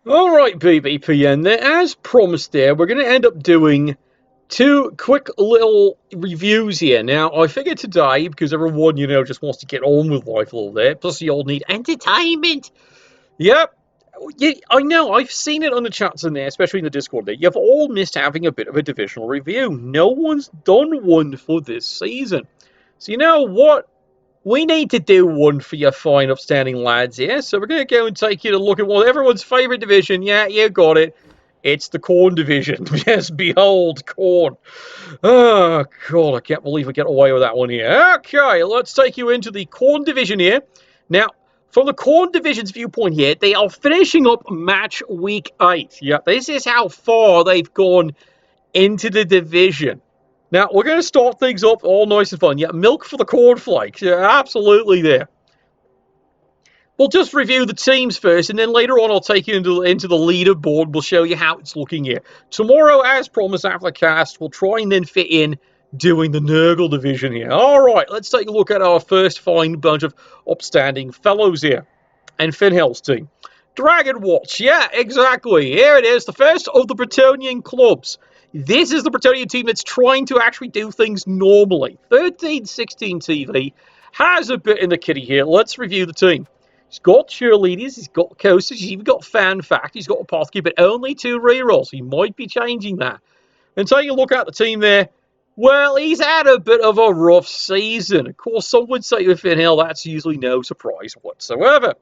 Alright, BBPN, there, as promised there, we're going to end up doing two quick little reviews here. Now, I figured today, because everyone, just wants to get on with life a little bit, plus you all need entertainment. Yep. Yeah, I know, I've seen it on the chats in there, especially in the Discord there. You've all missed having a bit of a divisional review. No one's done one for this season. So you know what? We need to do one for your fine, upstanding lads here. So we're going to go and take you to look at one everyone's favourite division. Yeah, you got it. It's the Khorne Division. Yes, behold, Khorne. Oh, God, I can't believe I get away with that one here. Okay, let's take you into the Khorne Division here. Now, from the Khorne Division's viewpoint here, they are finishing up match week 8. Yeah, this is how far they've gone into the division. Now, we're going to start things up all nice and fun. Yeah, milk for the cornflakes. Yeah, absolutely there. We'll just review the teams first, and then later on I'll take you into the leaderboard. We'll show you how it's looking here. Tomorrow, as promised after the cast, we'll try and then fit in doing the Nurgle division here. All right, let's take a look at our first fine bunch of upstanding fellows here. And Finhel's team. Dragon Watch, yeah, exactly. Here it is, the first of the Bretonian clubs. This is the Bretonian team that's trying to actually do things normally. 13-16 TV has a bit in the kitty here. Let's review the team. He's got cheerleaders, he's got coasters, he's even got fan fact, he's got apothecary, but only 2 rerolls. He might be changing that. And taking a look at the team there, well, he's had a bit of a rough season. Of course, some would say with Finhell, that's usually no surprise whatsoever.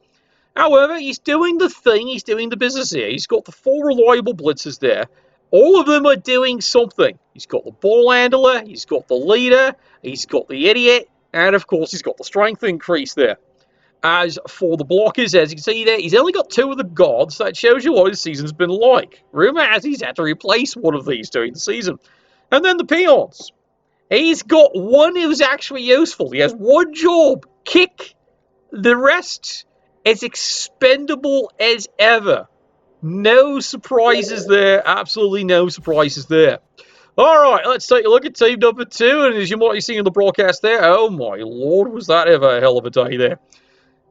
However, he's doing the thing, he's doing the business here. He's got the 4 reliable blitzers there. All of them are doing something. He's got the ball handler, he's got the leader, he's got the idiot, and of course he's got the strength increase there. As for the blockers, as you can see there, he's only got 2 of the gods. That shows you what his season's been like. Rumour has he's had to replace one of these during the season. And then the peons. He's got 1 who's actually useful. He has 1 job. Kick. The rest as expendable as ever. No surprises there. Absolutely no surprises there. All right, let's take a look at team number 2. And as you might be seeing in the broadcast there, oh my lord, was that ever a hell of a day there.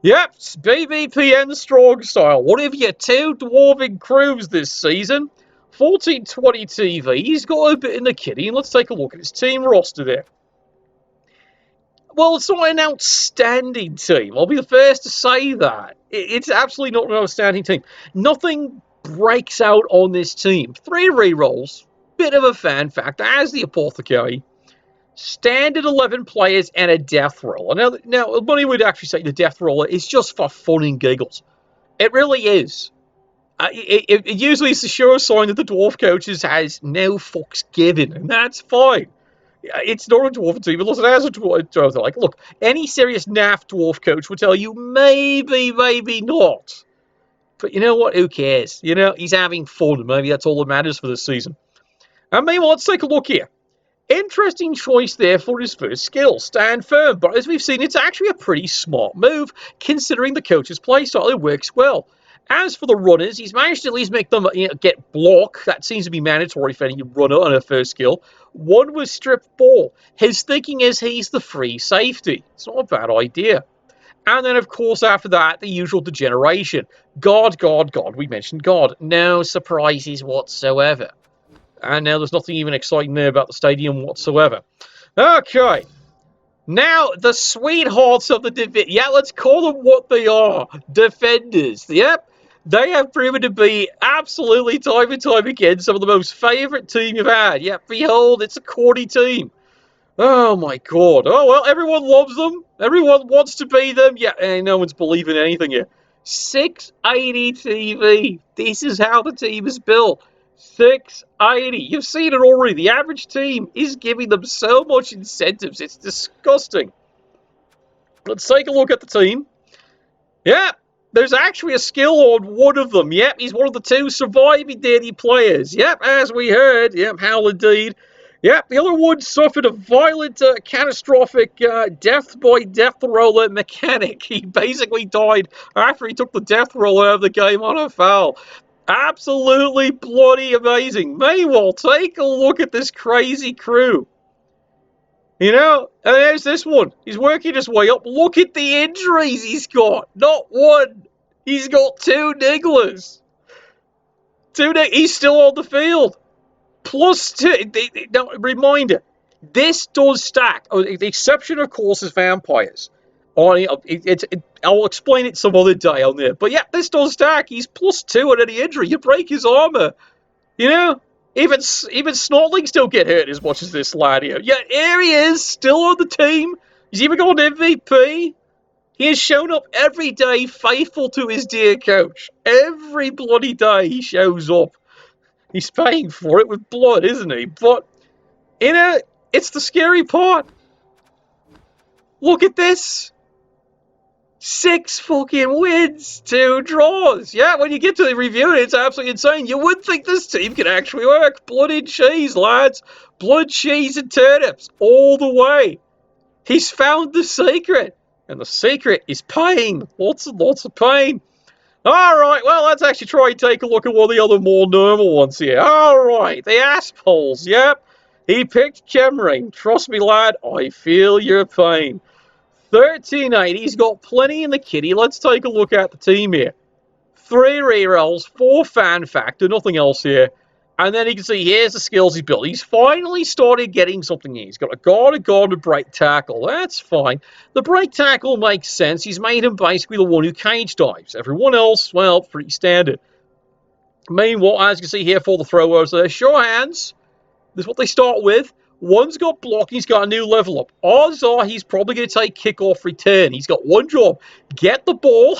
Yep, it's BBPN strong style. One of your 2 dwarven crews this season. 1420 TV. He's got a bit in the kitty. And let's take a look at his team roster there. Well, it's not an outstanding team. I'll be the first to say that. It's absolutely not an outstanding team. Nothing breaks out on this team. 3 rerolls, bit of a fan factor, as the apothecary, standard 11 players, and a death roller. Now, money would actually say the death roller is just for fun and giggles. It really is. It usually is the sure sign that the dwarf coaches has no fucks given, and that's fine. It's not a dwarf team unless it has a dwarf. Like, look, any serious NAF dwarf coach would tell you maybe not. But you know what? Who cares? You know, he's having fun. Maybe that's all that matters for this season. And meanwhile, let's take a look here. Interesting choice there for his first skill, Stand Firm. But as we've seen, it's actually a pretty smart move, considering the coach's playstyle. It works well. As for the runners, he's managed to at least make them get block. That seems to be mandatory for any runner on a first skill. 1 was strip ball. His thinking is he's the free safety. It's not a bad idea. And then, of course, after that, the usual degeneration. God. We mentioned God. No surprises whatsoever. And now there's nothing even exciting there about the stadium whatsoever. Okay. Now, the sweethearts of the division. Yeah, let's call them what they are. Defenders. Yep. They have proven to be absolutely time and time again some of the most favourite team you've had. Yep, behold, it's a Khorne team. Oh, my God. Oh, well, everyone loves them. Everyone wants to be them. Yeah, and no one's believing anything here. 680 TV. This is how the team is built. 680. You've seen it already. The average team is giving them so much incentives. It's disgusting. Let's take a look at the team. Yeah, there's actually a skill on 1 of them. Yep, he's one of the 2 surviving dirty players. Yep, as we heard. Yep, how indeed. Yep, the other one suffered a violent, catastrophic death by death roller mechanic. He basically died after he took the death roller out of the game on a foul. Absolutely bloody amazing. Meanwhile, take a look at this crazy crew. You know, and there's this one. He's working his way up. Look at the injuries he's got. Not 1. He's got 2 nigglers. He's still on the field. +2. Now, reminder, this does stack. The exception, of course, is vampires. I'll explain it some other day on there. But yeah, this does stack. He's +2 on any injury. You break his armor. You know? Even Snortlings don't get hurt as much as this lad here. Yeah, here he is, still on the team. He's even got an MVP. He has shown up every day, faithful to his dear coach. Every bloody day he shows up. He's paying for it with blood, isn't he? But, it's the scary part. Look at this. 6 fucking wins, 2 draws. Yeah, when you get to the review, it's absolutely insane. You would think this team could actually work. Blood and cheese, lads. Blood, cheese, and turnips. All the way. He's found the secret. And the secret is pain. Lots and lots of pain. Alright, well, let's actually try and take a look at one of the other more normal ones here. Alright, the assholes, yep. He picked Kemring. Trust me, lad, I feel your pain. 1380, he's got plenty in the kitty. Let's take a look at the team here. 3 rerolls, 4 fan factor, nothing else here. And then you can see here's the skills he's built. He's finally started getting something here. He's got a guard, and a break tackle. That's fine. The break tackle makes sense. He's made him basically the one who cage dives. Everyone else, well, pretty standard. Meanwhile, as you can see here for the throwers, they're sure hands. This is what they start with. One's got block, he's got a new level up. Odds are he's probably going to take kickoff return. He's got one job. Get the ball.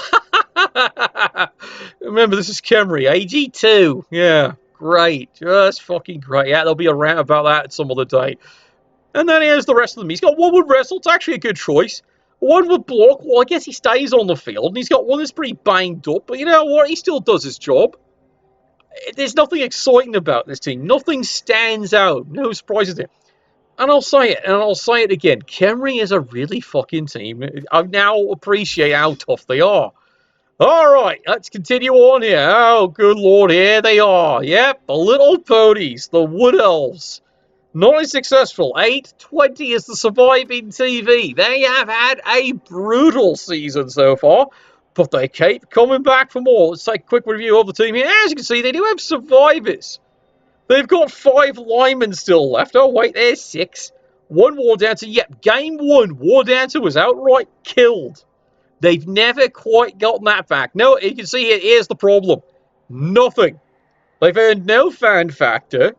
Remember, this is Kemry. AG2. Yeah, great. Just fucking great. Yeah, there'll be a rant about that some other day. And then here's the rest of them. He's got one with wrestle. It's actually a good choice. One with block. Well, I guess he stays on the field. And he's got one that's pretty banged up. But you know what? He still does his job. There's nothing exciting about this team. Nothing stands out. No surprises there. And I'll say it, and I'll say it again. Kemry is a really fucking team. I now appreciate how tough they are. All right, let's continue on here. Oh, good lord, here they are. Yep, the little ponies, the wood elves. Not as successful. 820 is the surviving TV. They have had a brutal season so far, but they keep coming back for more. Let's take a quick review of the team here. As you can see, they do have survivors. They've got 5 linemen still left. Oh, wait, there's 6. 1 War Dancer. Yep, game 1, War Dancer was outright killed. They've never quite gotten that back. No, you can see here, here's the problem. Nothing. They've earned no fan factor.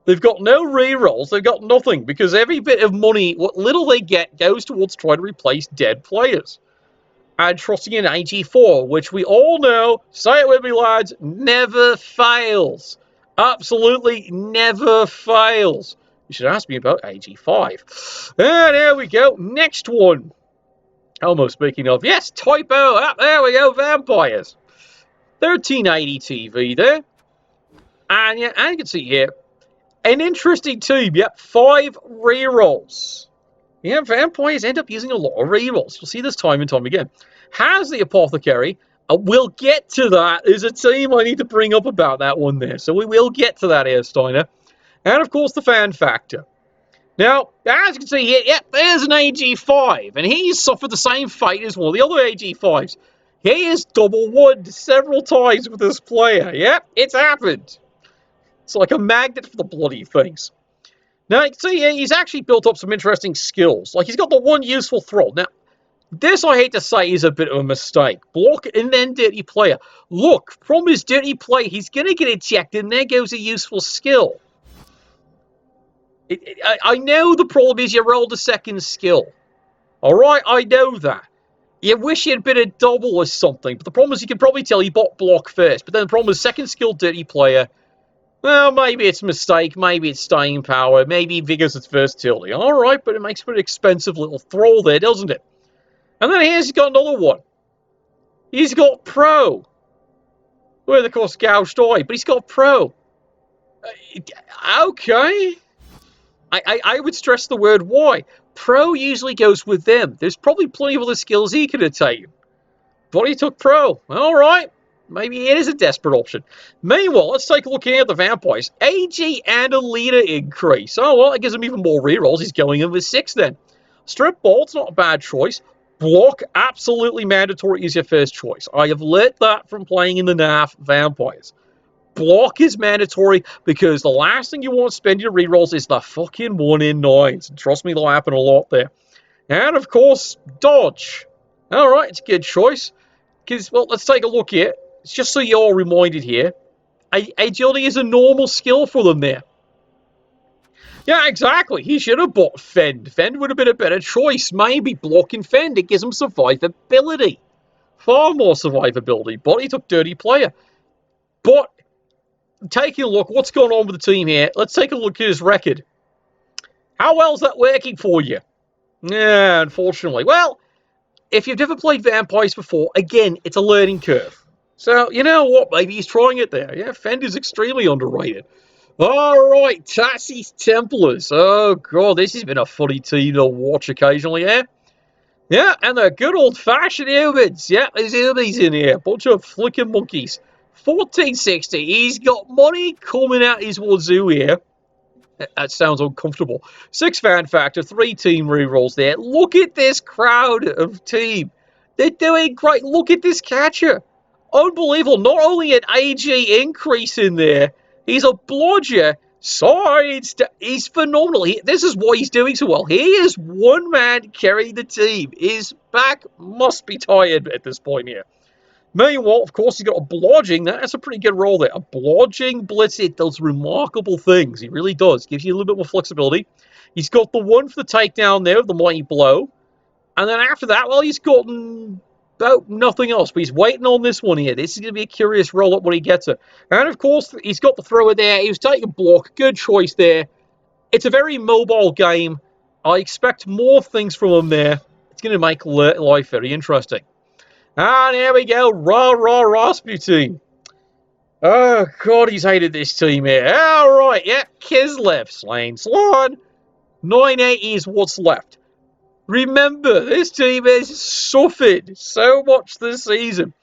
They've got no rerolls. They've got nothing because every bit of money, what little they get, goes towards trying to replace dead players. And trusting in AG4, which we all know, say it with me, lads, never fails. Absolutely never fails. You should ask me about AG5. And there we go. Next one. Almost speaking of. Yes, typo. Ah, there we go. Vampires. 1380 TV there. And yeah, and you can see here. An interesting team. Yep, 5 rerolls. Yeah, vampires end up using a lot of rerolls. We'll see this time and time again. Has the Apothecary. We'll get to that. There's a team I need to bring up about that one there. So we will get to that here, Steiner. And, of course, the fan factor. Now, as you can see here, yep, there's an AG5. And he's suffered the same fate as one of the other AG5s. He is double-won several times with this player. Yep, it's happened. It's like a magnet for the bloody things. Now, you can see here, he's actually built up some interesting skills. Like, he's got the one useful throw. Now, this, I hate to say, is a bit of a mistake. Block and then dirty player. Look, from his dirty play, he's going to get ejected, and there goes a useful skill. I know the problem is you rolled a second skill. All right, I know that. You wish he had been a double or something, but the problem is you can probably tell he bought block first. But then the problem is second skill dirty player. Well, maybe it's a mistake, maybe it's staying power, maybe because it's versatility. All right, but it makes for an expensive little throw there, doesn't it? And then here's got another one. He's got pro. Well, of course, gouged eye, but he's got pro. Okay. I would stress the word why. Pro usually goes with them. There's probably plenty of other skills he could have taken. But he took pro. All right. Maybe it is a desperate option. Meanwhile, let's take a look here at the vampires. AG and a leader increase. Oh, well, that gives him even more rerolls. He's going in with 6 then. Strip bolt's not a bad choice. Block, absolutely mandatory, is your first choice. I have learnt that from playing in the NAF vampires. block is mandatory because the last thing you want to spend your rerolls is the fucking 1 in 9s. And trust me, that'll happen a lot there. And of course, dodge. Alright, it's a good choice. Because, well, let's take a look here. It's just so you're all reminded here. Agility is a normal skill for them there. Yeah, exactly. He should have bought Fend. Fend would have been a better choice. Maybe blocking Fend. It gives him survivability. Far more survivability. But he took Dirty Player. But taking a look, what's going on with the team here? Let's take a look at his record. How well is that working for you? Yeah, unfortunately. Well, if you've never played Vampires before, again, it's a learning curve. So, you know what? Maybe he's trying it there. Yeah, Fend is extremely underrated. All right, Tassie's Templars. Oh, God, this has been a funny team to watch occasionally, yeah? Yeah, and the good old-fashioned humans. Yeah, there's humans in here. Bunch of flicking monkeys. 1460. He's got money coming out his wazoo here. That sounds uncomfortable. 6 fan factor, 3 team rerolls there. Look at this crowd of team. They're doing great. Look at this catcher. Unbelievable. Not only an AG increase in there, he's a blodger. Sides. He's phenomenal. This is why he's doing so well. He is one man carrying the team. His back must be tired at this point here. Meanwhile, of course, he's got a blodging. That's a pretty good roll there. A blodging blitz. It does remarkable things. He really does. Gives you a little bit more flexibility. He's got the one for the takedown there, the mighty blow. And then after that, well, he's gotten about nothing else. But he's waiting on this one here. This is going to be a curious roll-up when he gets it. And, of course, he's got the thrower there. He was taking block. Good choice there. It's a very mobile game. I expect more things from him there. It's going to make life very interesting. And here we go. Rasputin. Oh, God, he's hated this team here. All right, yeah. Kislev, Slain Slon. 980 is what's left. Remember, this team has suffered so much this season.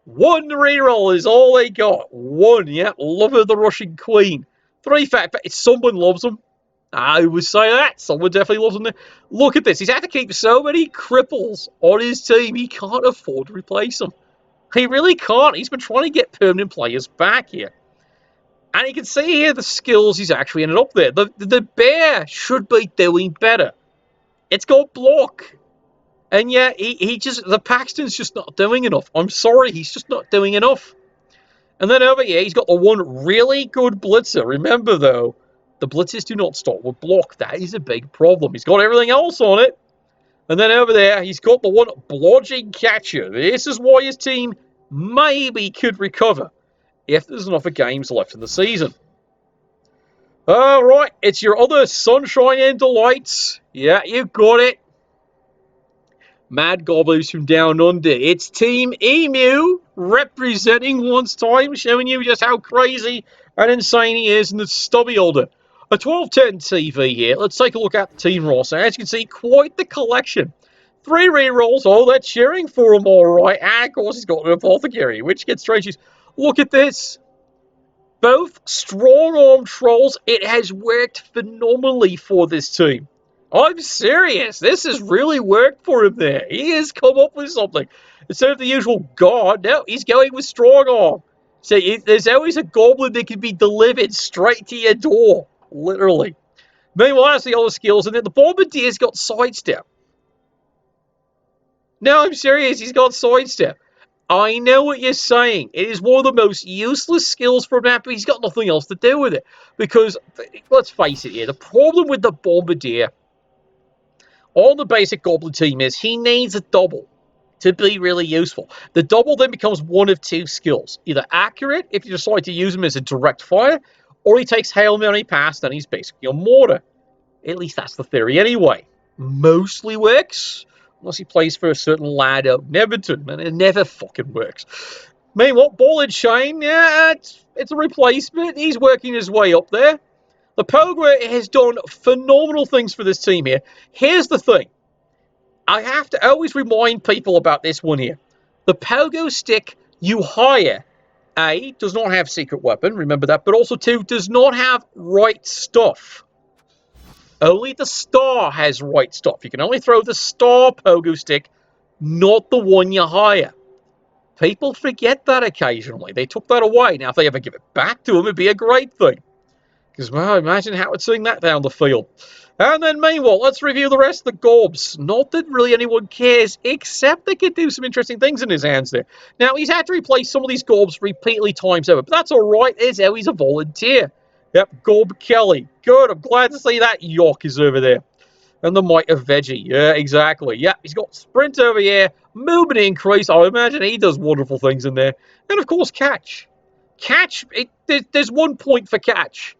1 reroll is all they got. 1, yeah. Love of the Russian Queen. 3 fact, someone loves them. I would say that. Someone definitely loves him there. Look at this. He's had to keep so many cripples on his team. He can't afford to replace them. He really can't. He's been trying to get permanent players back here. And you can see here the skills he's actually ended up there. The bear should be doing better. It's got block. And yeah, the Paxton's just not doing enough. I'm sorry, he's just not doing enough. And then over here, he's got the one really good blitzer. Remember, though, the blitzes do not start with block. That is a big problem. He's got everything else on it. And then over there, he's got the one blodging catcher. This is why his team maybe could recover if there's enough of games left in the season. All right, it's your other Sunshine and Delights. Yeah, you got it. Mad Gobblers from Down Under. It's Team Emu representing once time, showing you just how crazy and insane he is in the stubby holder. A 1210 TV here. Let's take a look at the team roster. As you can see, quite the collection. 3 rerolls. Oh, they're cheering for him all right. And, of course, he's got an apothecary, which gets strange. Look at this. Both strong-arm trolls. It has worked phenomenally for this team. I'm serious. This has really worked for him there. He has come up with something. Instead of the usual guard, no, he's going with strong-arm. So there's always a goblin that can be delivered straight to your door. Literally. Meanwhile, that's the other skills. And then the Bombardier's got sidestep. No, I'm serious. He's got sidestep. I know what you're saying. It is one of the most useless skills for a map, but he's got nothing else to do with it. Because, let's face it here, the problem with the Bombardier on the basic Goblin team is he needs a double to be really useful. The double then becomes one of 2 skills. Either accurate, if you decide to use him as a direct fire, or he takes Hail Mary Pass, then he's basically a mortar. At least that's the theory anyway. Mostly works, unless he plays for a certain lad out in Everton, and it never fucking works. Meanwhile, Ball and Chain, yeah, it's a replacement. He's working his way up there. The Pogo has done phenomenal things for this team here. Here's the thing. I have to always remind people about this one here. The Pogo Stick you hire, A, does not have secret weapon, remember that, but also 2, does not have right stuff. Only the star has right stuff. You can only throw the star Pogo Stick, not the one you hire. People forget that occasionally. They took that away. Now, if they ever give it back to them, it'd be a great thing. Because, well, imagine Howard seeing that down the field. And then, meanwhile, let's review the rest of the Gorbs. Not that really anyone cares, except they could do some interesting things in his hands there. Now, he's had to replace some of these Gorbs repeatedly times over, but that's all right. It's how he's a volunteer. Yep, Gorb Kelly. Good, I'm glad to see that York is over there. And the Might of Veggie. Yeah, exactly. Yeah, he's got Sprint over here, movement increase. I imagine he does wonderful things in there. And, of course, Catch. Catch, there's 1 point for Catch.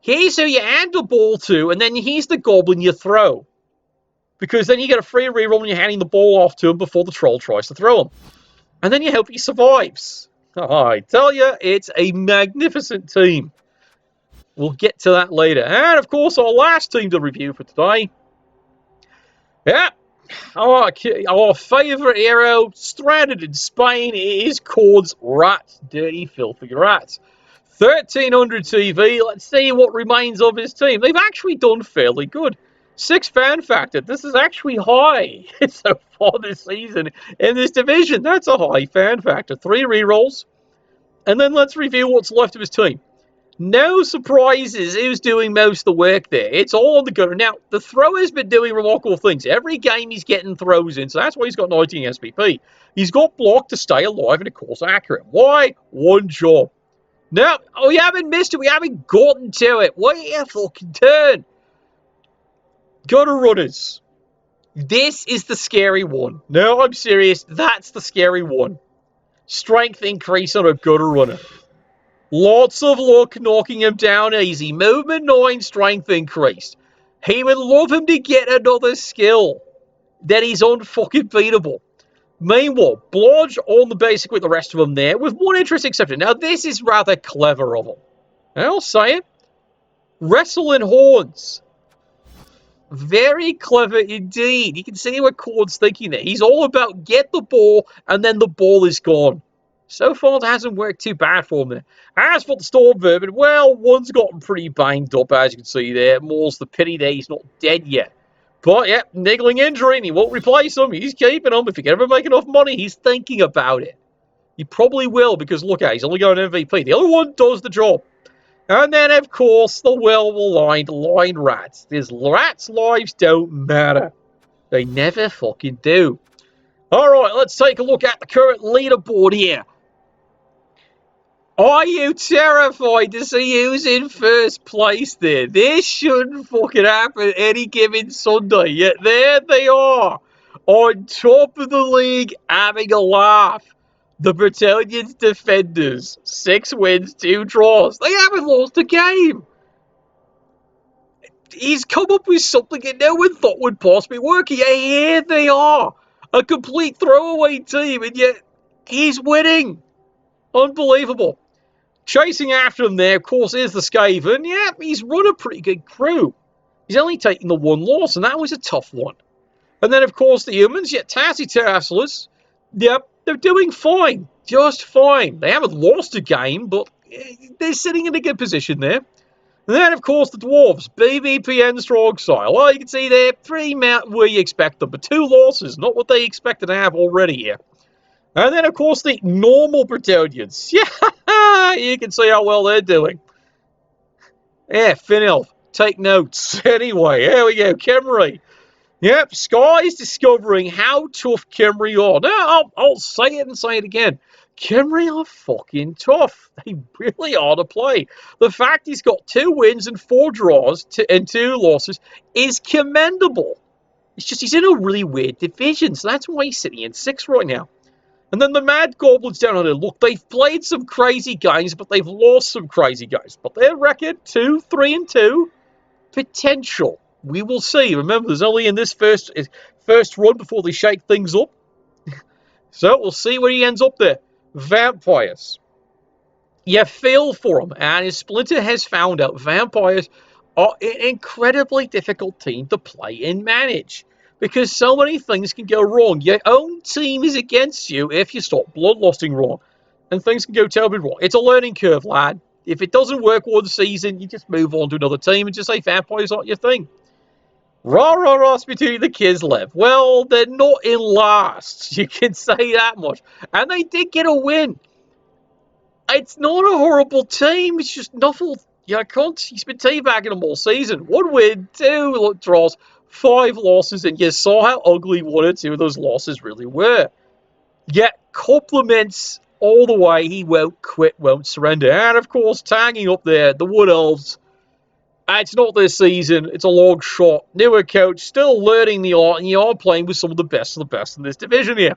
Here's who you hand the ball to, and then he's the goblin you throw. Because then you get a free reroll when you're handing the ball off to him before the troll tries to throw him. And then you hope he survives. Oh, I tell you, it's a magnificent team. We'll get to that later. And, of course, our last team to review for today. Yeah, our favourite hero, stranded in Spain, is Khorne's Rats. Dirty, filthy rats. 1300 TV. Let's see what remains of his team. They've actually done fairly good. 6 fan factor. This is actually high so far this season in this division. That's a high fan factor. 3 rerolls. And then let's review what's left of his team. No surprises who's doing most of the work there. It's all on the gunner. Now, the thrower's been doing remarkable things. Every game he's getting throws in, so that's why he's got 19 SPP. He's got block to stay alive and, of course, accurate. Why? One job. No, we haven't missed it. We haven't gotten to it. Wait a fucking turn. Gutter runners. This is the scary one. No, I'm serious. That's the scary one. Strength increase on a gutter runner. Lots of luck knocking him down easy. Movement 9, strength increased. He would love him to get another skill. Then he's unfucking beatable. Meanwhile, Blodge on the basic with the rest of them there, with one interesting exception. Now, this is rather clever of him. I'll say it. Wrestling Horns. Very clever indeed. You can see what Khorne's thinking there. He's all about get the ball, and then the ball is gone. So far, it hasn't worked too bad for him there. As for the Storm Vermin, well, one's gotten pretty banged up, as you can see there. More's the pity that he's not dead yet. But, yeah, niggling injury, and he won't replace him. He's keeping him. If he can ever make enough money, he's thinking about it. He probably will, because look at, he's only got an MVP. The other one does the job. And then, of course, the well-aligned line rats. These rats' lives don't matter. They never fucking do. All right, let's take a look at the current leaderboard here. Are you terrified to see who's in first place there? This shouldn't fucking happen any given Sunday, yet there they are, on top of the league, having a laugh. The Bretonians Defenders, 6 wins, 2 draws. They haven't lost a game. He's come up with something that no one thought would possibly work. Yeah, here they are, a complete throwaway team, and yet he's winning. Unbelievable. Chasing after him there, of course, is the Skaven. Yeah, he's run a pretty good crew. He's only taken the 1 loss, and that was a tough one. And then, of course, the humans. Yeah, Tassie Terrasolus. Yep, they're doing fine. Just fine. They haven't lost a game, but they're sitting in a good position there. And then, of course, the Dwarves. BBPN Strong Style. Well, you can see they're pretty where you expect them, but 2 losses. Not what they expected to have already here. And then, of course, the normal Bretonians. Yeah, you can see how well they're doing. Yeah, Finelf, take notes. Anyway, here we go. Khemri. Yep, Sky's discovering how tough Khemri are. Now, I'll say it and say it again. Khemri are fucking tough. They really are to play. The fact he's got 2 wins and 4 draws and 2 losses is commendable. It's just he's in a really weird division, so that's why he's sitting in 6th right now. And then the Mad Goblins down under. Look, they've played some crazy games, but they've lost some crazy games. But their record, 2-3-2, potential. We will see. Remember, there's only in this first run before they shake things up. So we'll see where he ends up there. Vampires. You feel for him. And as Splinter has found out, vampires are an incredibly difficult team to play and manage. Because so many things can go wrong. Your own team is against you if you start bloodlusting wrong. And things can go terribly wrong. It's a learning curve, lad. If it doesn't work one season, you just move on to another team and just say vampires aren't your thing. Rah, rah, Rasputin, the Kislev. Well, they're not in last. You can say that much. And they did get a win. It's not a horrible team. It's just Nuffle. Yeah, can't. He's been teabagging them all season. 1 win, 2 draws, 5 losses, and you saw how ugly 1 or 2 of those losses really were. Yet compliments all the way. He won't quit, won't surrender. And of course, tagging up there, the Wood Elves. It's not this season. It's a long shot. Newer coach, still learning the art, and you are playing with some of the best in this division here.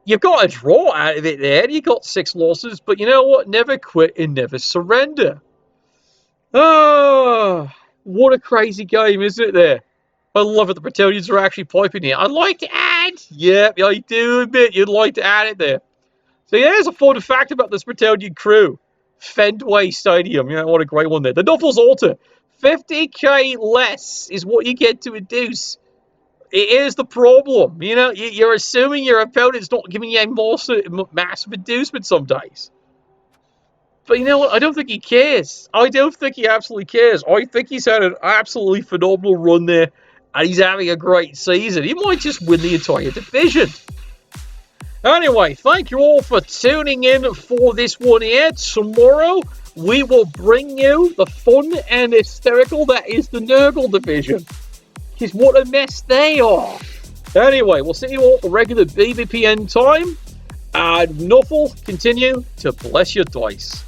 You've got a draw out of it there. You got 6 losses, but you know what? Never quit and never surrender. Oh, what a crazy game, isn't it there? I love it. The Bretonians are actually piping here. I'd like to add. Yeah, I do admit you'd like to add it there. So yeah, there's a fun fact about this Bretonian crew. Fendway Stadium. Yeah, what a great one there. The Nuffles Altar. 50k less is what you get to induce. It is the problem. You know, you're assuming your opponent's not giving you a massive inducement some days. But you know what? I don't think he cares. I don't think he absolutely cares. I think he's had an absolutely phenomenal run there, and he's having a great season. He might just win the entire division. Anyway, thank you all for tuning in for this one here. Tomorrow, we will bring you the fun and hysterical that is the Nurgle division. Because what a mess they are. Anyway, we'll see you all at the regular BBPN time. And Nuffle, continue to bless your dice.